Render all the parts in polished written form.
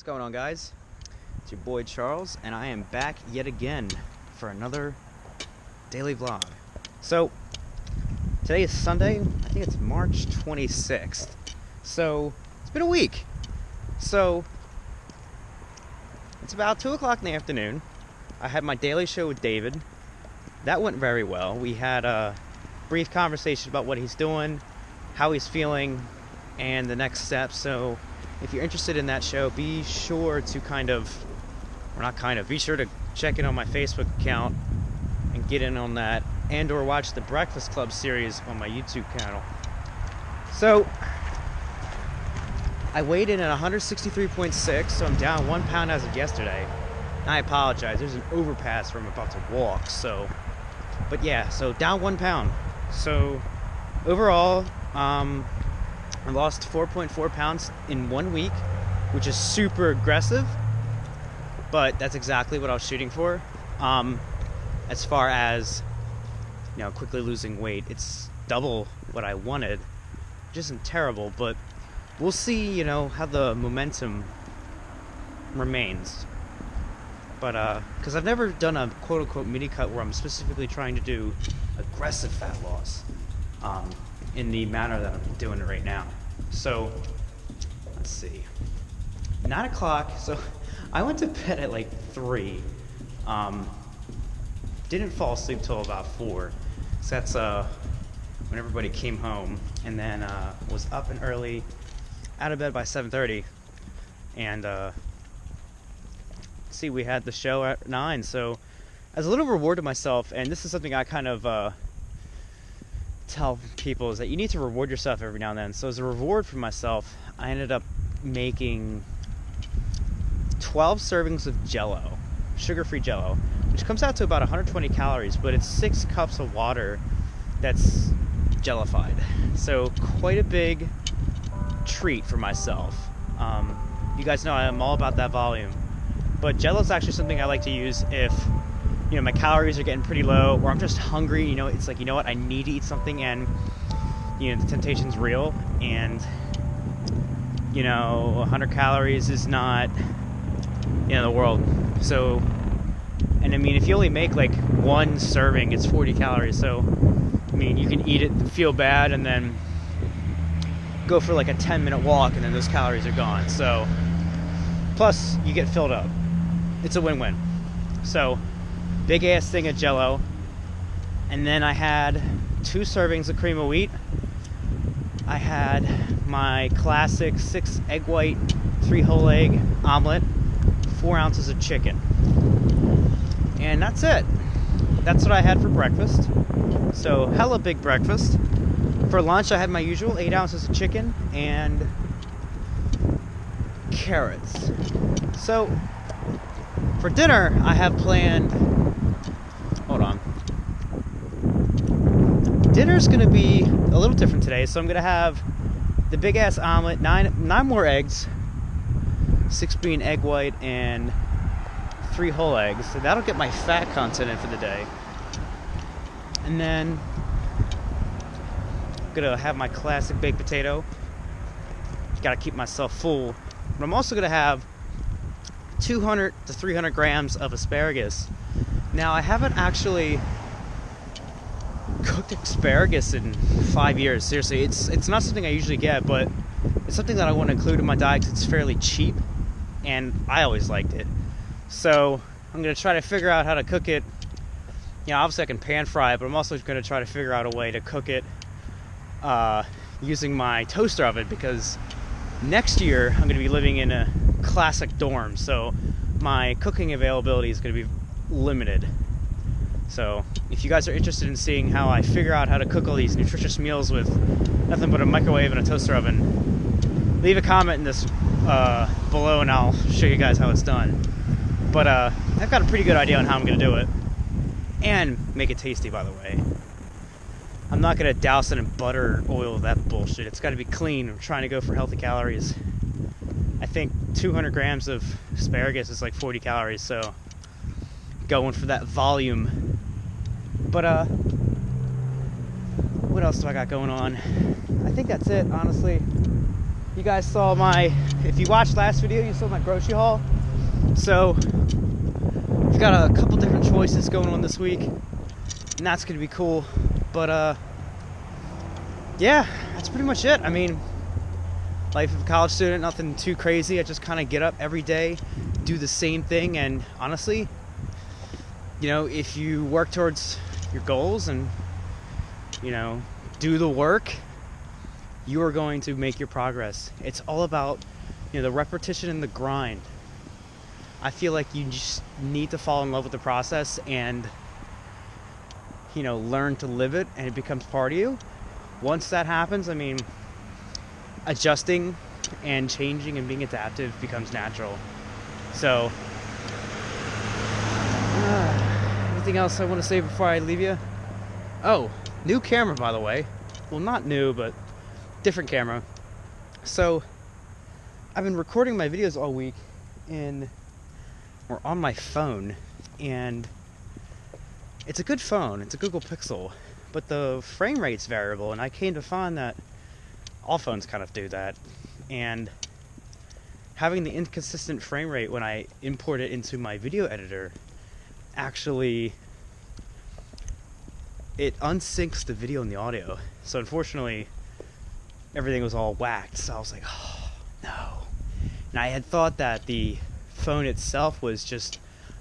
going on, guys? It's your boy Charles, and I am back yet again for another daily vlog. So, today is Sunday. I think it's March 26th. So, it's been a week. So, it's about 2 o'clock in the afternoon. I had my daily show with David. That went very well. We had a brief conversation about what he's doing, how he's feeling, and the next steps. So, if you're interested in that show, be sure to be sure to check in on my Facebook account and get in on that, and or watch the Breakfast Club series on my YouTube channel. So, I weighed in at 163.6, so I'm down 1 pound as of yesterday. I apologize, there's an overpass where I'm about to walk, but yeah, so down 1 pound. So, overall, I lost 4.4 pounds in 1 week, which is super aggressive, but that's exactly what I was shooting for. As far as, quickly losing weight, it's double what I wanted, which isn't terrible, but we'll see, how the momentum remains. But, because I've never done a quote-unquote mini cut where I'm specifically trying to do aggressive fat loss, in the manner that I'm doing it right now. So, let's see. 9 o'clock, so I went to bed at like 3. Didn't fall asleep till about 4. So that's when everybody came home, and then was up and early, out of bed by 7:30. And see, we had the show at 9. So as a little reward to myself, and this is something I kind of tell people, is that you need to reward yourself every now and then. So as a reward for myself, I ended up making 12 servings of Jello, sugar-free Jello, which comes out to about 120 calories, but it's 6 cups of water that's jellified. So quite a big treat for myself. You guys know I'm all about that volume, but Jello is actually something I like to use if my calories are getting pretty low, or I'm just hungry. It's like, what, I need to eat something, and the temptation's real, and 100 calories is not the world. So, and I mean, if you only make like 1 serving, it's 40 calories. So, I mean, you can eat it, feel bad, and then go for like a 10-minute walk, and then those calories are gone. So, plus you get filled up. It's a win-win. So, big ass thing of Jello, and then I had 2 servings of cream of wheat. I had my classic 6 egg white, 3 whole egg omelet, 4 ounces of chicken, and that's it. That's what I had for breakfast. So hella big breakfast. For lunch, I had my usual 8 ounces of chicken and carrots. So for dinner, I have planned, hold on. Dinner's gonna be a little different today, so I'm gonna have the big ass omelet, 9 more eggs, 6 being egg white, and 3 whole eggs. So that'll get my fat content in for the day. And then I'm gonna have my classic baked potato. Gotta keep myself full. But I'm also gonna have 200 to 300 grams of asparagus. Now, I haven't actually cooked asparagus in 5 years. Seriously, it's not something I usually get, but it's something that I want to include in my diet because it's fairly cheap, and I always liked it. So I'm going to try to figure out how to cook it. Obviously I can pan fry it, but I'm also going to try to figure out a way to cook it using my toaster oven, because next year I'm going to be living in a classic dorm, so my cooking availability is going to be limited. So if you guys are interested in seeing how I figure out how to cook all these nutritious meals with nothing but a microwave and a toaster oven, leave a comment in this below, and I'll show you guys how it's done. But I've got a pretty good idea on how I'm going to do it, and make it tasty, by the way. I'm not going to douse it in butter or oil, that bullshit. It's got to be clean. I'm trying to go for healthy calories. I think 200 grams of asparagus is like 40 calories, so going for that volume. But what else do I got going on? I think that's it, honestly. You guys saw if you watched last video, you saw my grocery haul. So we've got a couple different choices going on this week, and that's gonna be cool. But yeah, that's pretty much it. I mean, life of a college student, nothing too crazy. I just kind of get up every day, do the same thing, and honestly, you know, if you work towards your goals and, you know, do the work, you are going to make your progress. It's all about, you know, the repetition and the grind. I feel like you just need to fall in love with the process and, you know, learn to live it, and it becomes part of you. Once that happens, I mean, adjusting and changing and being adaptive becomes natural. So, anything else I want to say before I leave you? Oh, new camera, by the way. Well, not new, but different camera. So, I've been recording my videos all week on my phone, and it's a good phone. It's a Google Pixel, but the frame rate's variable, and I came to find that all phones kind of do that. And having the inconsistent frame rate when I import it into my video editor, actually, it unsyncs the video and the audio. So unfortunately, everything was all whacked. So I was like, oh no. And I had thought that the phone itself was just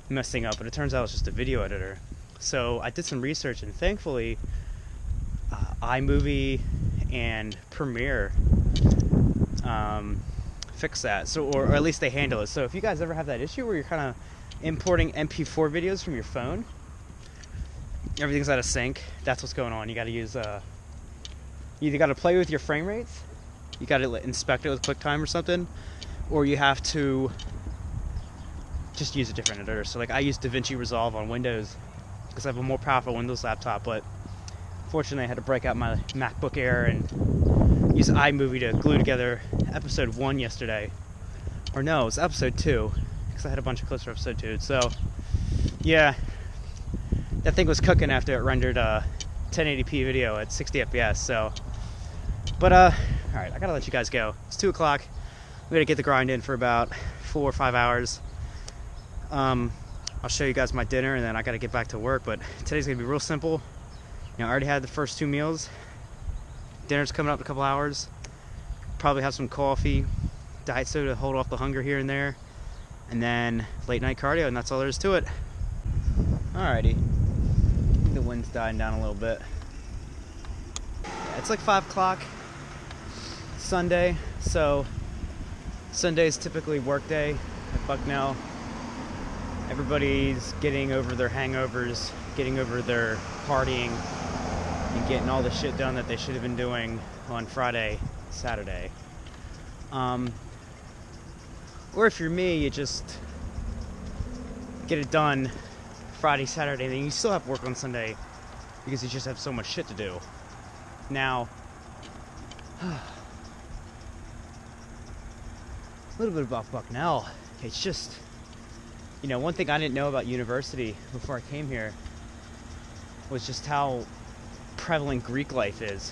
messing up, but it turns out it's just a video editor. So I did some research, and thankfully iMovie and Premiere fix that, so or at least they handle it. So if you guys ever have that issue where you're kind of importing MP4 videos from your phone, everything's out of sync, that's what's going on. You got to use you either got to play with your frame rates, you got to inspect it with QuickTime or something, or you have to just use a different editor. So like I use DaVinci Resolve on Windows because I have a more powerful Windows laptop, but fortunately I had to break out my MacBook Air and use iMovie to glue together episode 1 yesterday. Or no, it was episode 2, because I had a bunch of clips for episode 2. So yeah, that thing was cooking after it rendered 1080p video at 60 FPS. So, but alright, I gotta let you guys go. It's 2 o'clock. We gotta get the grind in for about 4 or 5 hours. I'll show you guys my dinner, and then I gotta get back to work. But today's gonna be real simple. You know, I already had the first 2 meals. Dinner's coming up in a couple hours. Probably have some coffee, diet soda to hold off the hunger here and there, and then late night cardio, and that's all there is to it. Alrighty, the wind's dying down a little bit. Yeah, it's like 5 o'clock Sunday, so Sunday's typically work day at Bucknell. Everybody's getting over their hangovers, getting over their partying, and getting all the shit done that they should have been doing on Friday, Saturday. Or if you're me, you just get it done Friday, Saturday, and then you still have work on Sunday because you just have so much shit to do. Now, a little bit about Bucknell. It's just, you know, one thing I didn't know about university before I came here was just how prevalent Greek life is.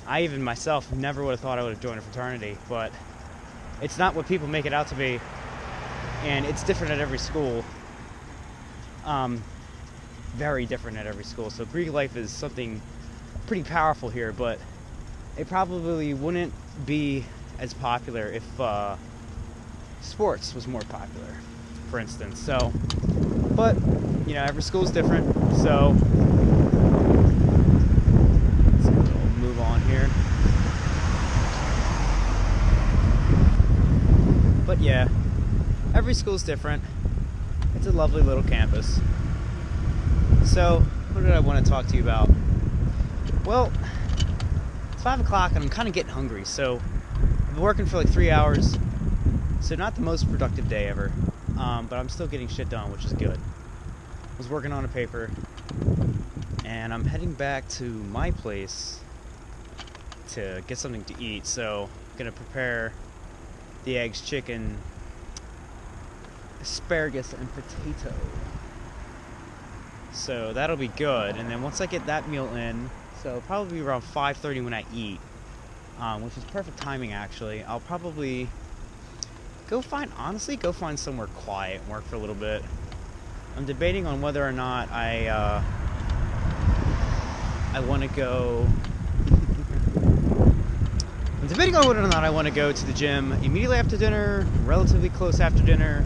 I even myself never would have thought I would have joined a fraternity, but it's not what people make it out to be, and it's different at every school. Very different at every school. So Greek life is something pretty powerful here, but it probably wouldn't be as popular if sports was more popular, for instance. So, but you know, every school is different, so move on here. But yeah, every school's different. It's a lovely little campus. So, what did I want to talk to you about? Well, it's 5 o'clock and I'm kind of getting hungry, so I've been working for like 3 hours, so not the most productive day ever, but I'm still getting shit done, which is good. I was working on a paper, and I'm heading back to my place to get something to eat, so I'm gonna prepare the eggs, chicken, asparagus, and potato. So that'll be good, and then once I get that meal in, so probably around 5:30 when I eat, which is perfect timing actually. I'll probably go find somewhere quiet and work for a little bit. I'm debating on whether or not I want to go. I'm debating on whether or not I want to go to the gym immediately after dinner, relatively close after dinner,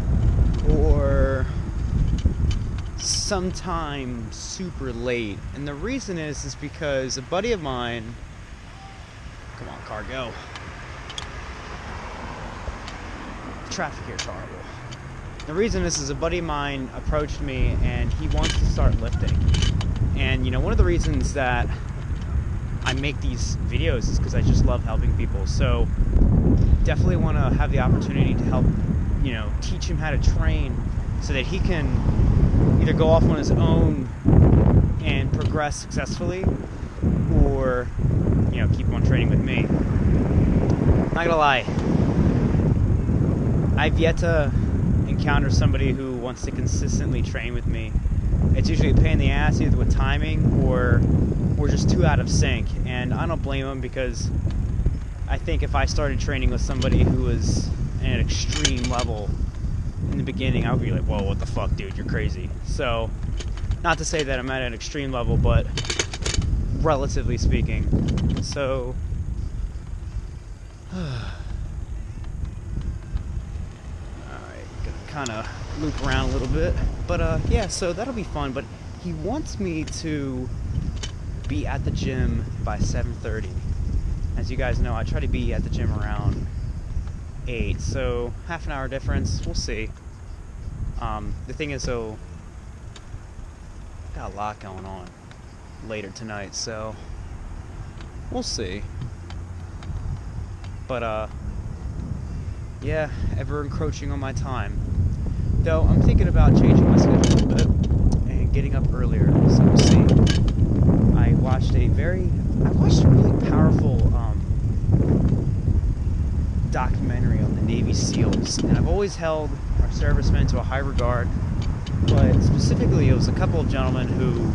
or sometime super late. And the reason is because a buddy of mine. Come on, car, go. The traffic here is horrible. The reason is a buddy of mine approached me and he wants to start lifting. And, you know, one of the reasons that I make these videos is because I just love helping people. So, definitely want to have the opportunity to help, you know, teach him how to train so that he can either go off on his own and progress successfully, or, you know, keep on training with me. Not gonna lie, I've yet to encounter somebody who wants to consistently train with me. It's usually a pain in the ass, either with timing or we're just too out of sync. And I don't blame them, because I think if I started training with somebody who was at an extreme level in the beginning, I would be like, whoa, what the fuck, dude, you're crazy. So, not to say that I'm at an extreme level, but relatively speaking. So, alright, gonna kind of loop around a little bit. But, yeah, so that'll be fun. But he wants me to be at the gym by 7:30. As you guys know, I try to be at the gym around 8, so half an hour difference, we'll see. The thing is, so, got a lot going on later tonight, so we'll see. But, yeah, ever encroaching on my time. Though, I'm thinking about changing my schedule a little bit and getting up earlier, so we'll see. I watched a really powerful, documentary on the Navy SEALs, and I've always held our servicemen to a high regard, but specifically it was a couple of gentlemen who,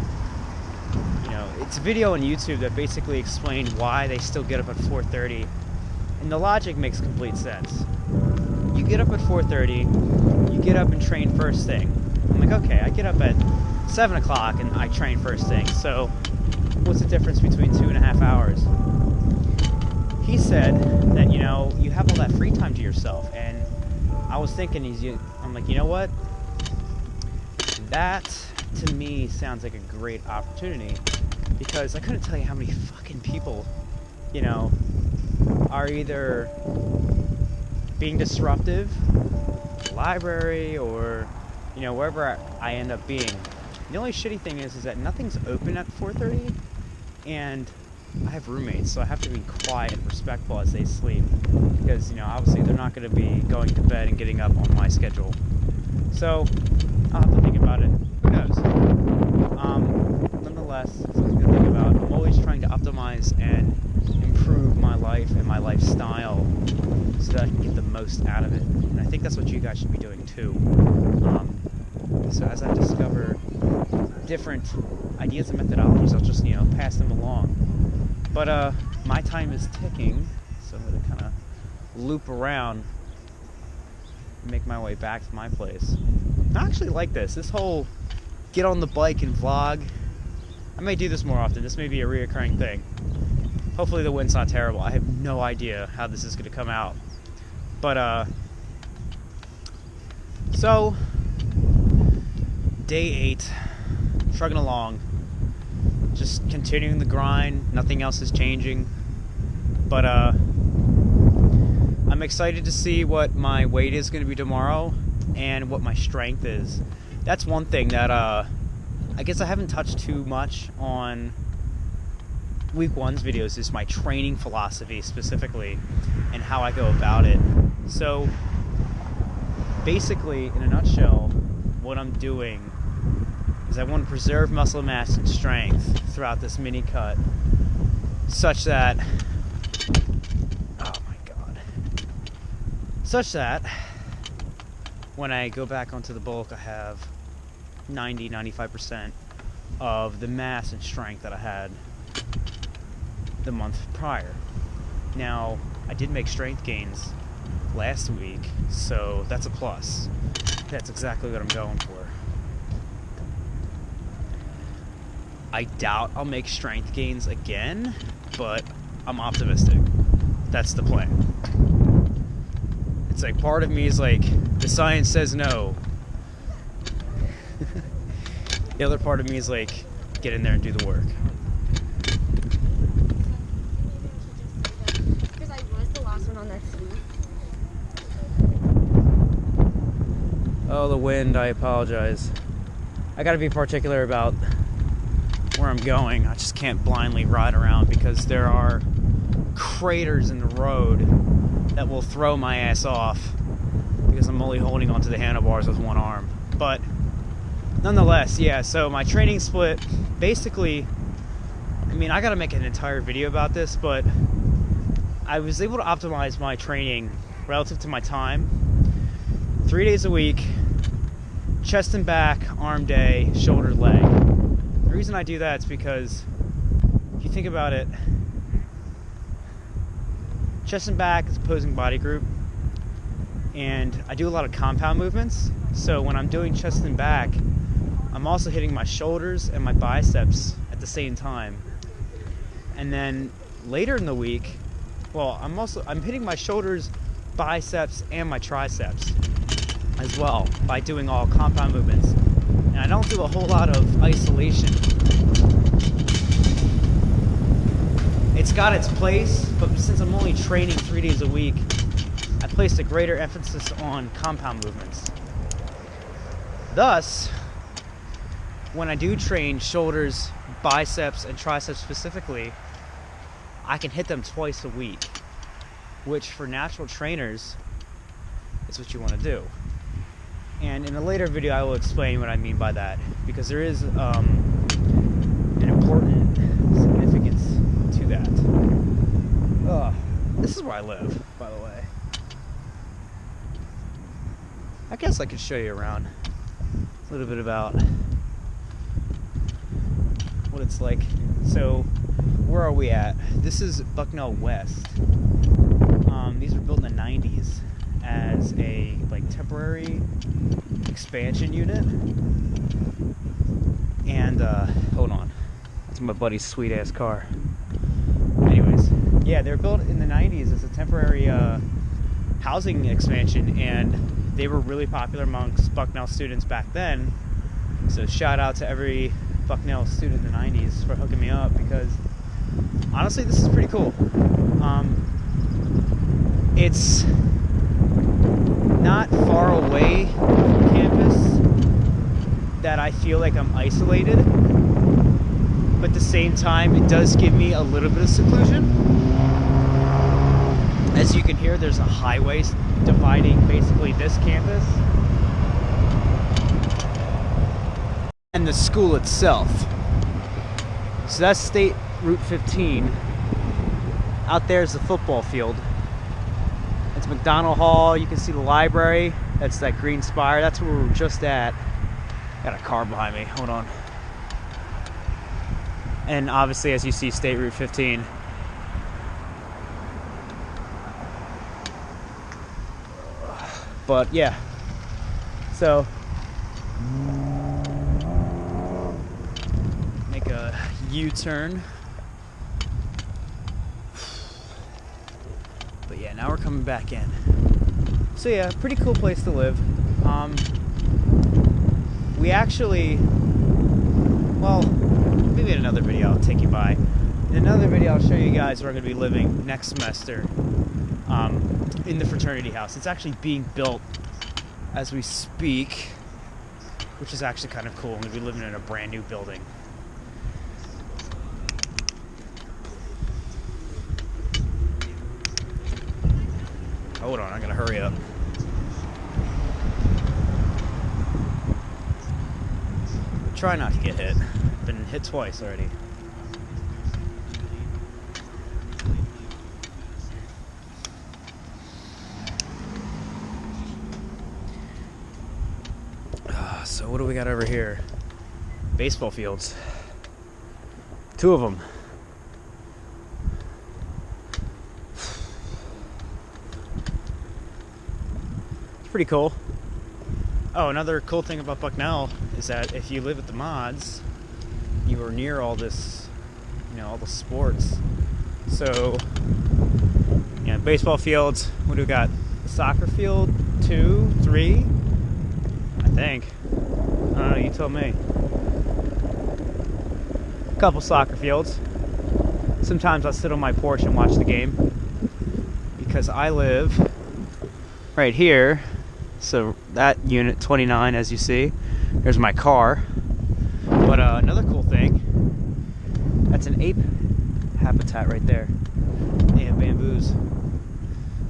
you know, it's a video on YouTube that basically explained why they still get up at 4:30, and the logic makes complete sense. You get up at 4:30, you get up and train first thing. I'm like, okay, I get up at 7 o'clock and I train first thing, so what's the difference between 2.5 hours? He said that, you know, you have all that free time to yourself, and I was thinking, I'm like, you know what? That, to me, sounds like a great opportunity, because I couldn't tell you how many fucking people, you know, are either being disruptive, the library, or, you know, wherever I end up being. The only shitty thing is that nothing's open at 4:30, and I have roommates, so I have to be quiet and respectful as they sleep, because, you know, obviously they're not going to be going to bed and getting up on my schedule. So I'll have to think about it. Who knows? Nonetheless, something to think about. I'm always trying to optimize and improve my life and my lifestyle so that I can get the most out of it. And I think that's what you guys should be doing too. So as I discover different ideas and methodologies, I'll just, you know, pass them along. But my time is ticking, so I'm going to kind of loop around and make my way back to my place. I actually like this whole get on the bike and vlog. I may do this more often. This may be a reoccurring thing. Hopefully the wind's not terrible. I have no idea how this is going to come out. But, so, day 8, trucking along, just continuing the grind, nothing else is changing, but, I'm excited to see what my weight is going to be tomorrow, and what my strength is. That's one thing that, I guess I haven't touched too much on week 1's videos, is my training philosophy specifically, and how I go about it. So, basically, in a nutshell, what I'm doing is I want to preserve muscle mass and strength throughout this mini cut, such that, oh my god, such that when I go back onto the bulk, I have 90-95% of the mass and strength that I had the month prior. Now, I did make strength gains last week, so that's a plus. That's exactly what I'm going for. I doubt I'll make strength gains again, but I'm optimistic. That's the plan. It's like part of me is like, the science says no. The other part of me is like, get in there and do the work. Because I was the last one on that suite. Oh, the wind, I apologize. I gotta be particular about where I'm going. I just can't blindly ride around because there are craters in the road that will throw my ass off because I'm only holding onto the handlebars with one arm. But nonetheless, yeah, so my training split, basically, I mean, I gotta make an entire video about this, but I was able to optimize my training relative to my time. 3 days a week, chest and back, arm day, shoulder, leg. The reason I do that is because if you think about it, chest and back is opposing body group, and I do a lot of compound movements. So when I'm doing chest and back, I'm also hitting my shoulders and my biceps at the same time. And then later in the week, well, I'm hitting my shoulders, biceps, and my triceps as well by doing all compound movements. And I don't do a whole lot of isolation. It's got its place, but since I'm only training 3 days a week, I placed a greater emphasis on compound movements. Thus, when I do train shoulders, biceps, and triceps specifically, I can hit them twice a week, which for natural trainers is what you want to do. And in a later video, I will explain what I mean by that, because there is an important significance to that. This is where I live, by the way. I guess I could show you around a little bit about what it's like. So, where are we at? This is Bucknell West. These were built in the 90s as a temporary expansion unit. And hold on, that's my buddy's sweet ass car. Anyways, yeah, they were built in the 90s as a temporary housing expansion, and they were really popular amongst Bucknell students back then. So shout out to every Bucknell student in the 90s for hooking me up, because honestly, this is pretty cool. It's not far away from campus that I feel like I'm isolated, but at the same time, it does give me a little bit of seclusion. As you can hear, there's a highway dividing basically this campus and the school itself. So that's State Route 15. Out there is the football field. It's McDonald Hall. You can see the library. That's that green spire. That's where we were just at. Got a car behind me. Hold on. And obviously, as you see, State Route 15. But yeah. So make a U-turn. But yeah, now we're coming back in. So yeah, pretty cool place to live. We actually, well, maybe in another video I'll take you by. In another video I'll show you guys where I'm going to be living next semester in the fraternity house. It's actually being built as we speak, which is actually kind of cool. I'm going to be living in a brand new building. Hold on, I gotta hurry up. Try not to get hit. Been hit twice already. So what do we got over here? Baseball fields. 2 of them. pretty cool. Oh, another cool thing about Bucknell is that if you live at the mods, you are near all this, all the sports. So, baseball fields. What do we got? Soccer field, 2, 3, I think. You tell me. A couple soccer fields. Sometimes I'll sit on my porch and watch the game because I live right here. So that unit 29, as you see, there's my car. But another cool thing, that's an ape habitat right there. They have bamboos.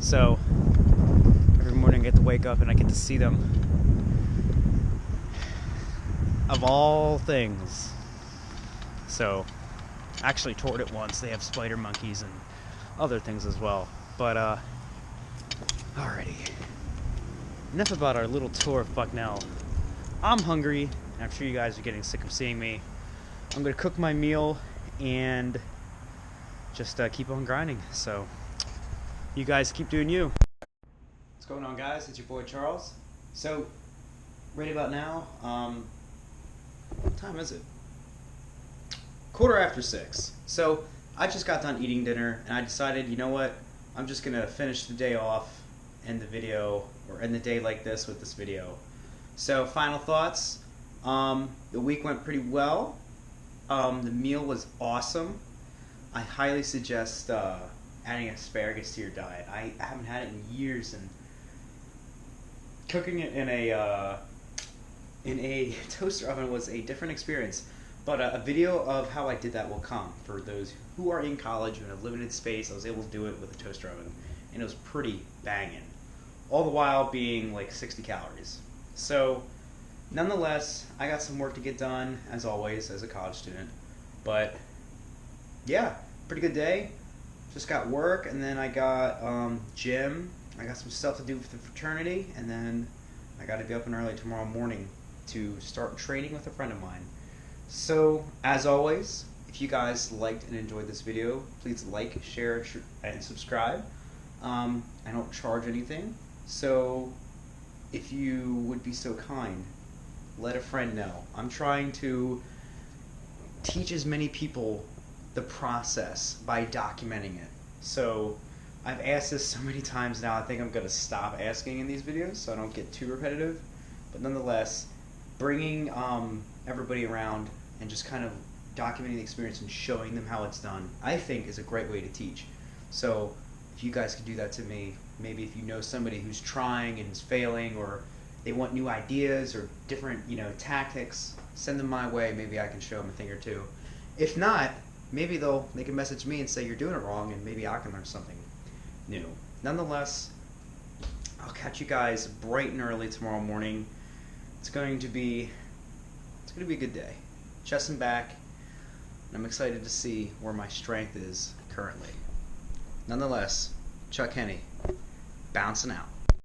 So every morning I get to wake up and I get to see them. Of all things. So I actually toured it once. They have spider monkeys and other things as well. But alrighty. Enough about our little tour of Bucknell. I'm hungry, and I'm sure you guys are getting sick of seeing me. I'm gonna cook my meal and just keep on grinding. So you guys keep doing you. What's going on, guys? It's your boy Charles. So right about now, what time is it? 6:15. So I just got done eating dinner and I decided, you know what, I'm just gonna finish the day off, end the video, or end the day like this with this video. So final thoughts. The week went pretty well. The meal was awesome. I highly suggest adding asparagus to your diet. I haven't had it in years, and cooking it in a toaster oven was a different experience. But a video of how I did that will come for those who are in college and have limited space. I was able to do it with a toaster oven, and it was pretty banging. All the while being like 60 calories. So, nonetheless, I got some work to get done, as always, as a college student. But, yeah, pretty good day. Just got work, and then I got gym. I got some stuff to do with the fraternity, and then I got to be up and early tomorrow morning to start training with a friend of mine. So, as always, if you guys liked and enjoyed this video, please like, share, and subscribe. I don't charge anything, so if you would be so kind, let a friend know. I'm trying to teach as many people the process by documenting it. So I've asked this so many times now, I think I'm going to stop asking in these videos so I don't get too repetitive. But nonetheless, bringing everybody around and just kind of documenting the experience and showing them how it's done, I think is a great way to teach. So if you guys could do that to me, maybe if you know somebody who's trying and is failing, or they want new ideas or different, tactics, send them my way. Maybe I can show them a thing or two. If not, maybe they can message me and say you're doing it wrong, and maybe I can learn something new. Nonetheless, I'll catch you guys bright and early tomorrow morning. It's going to be a good day. Chest and back, and I'm excited to see where my strength is currently. Nonetheless, Chuck Henny, bouncing out.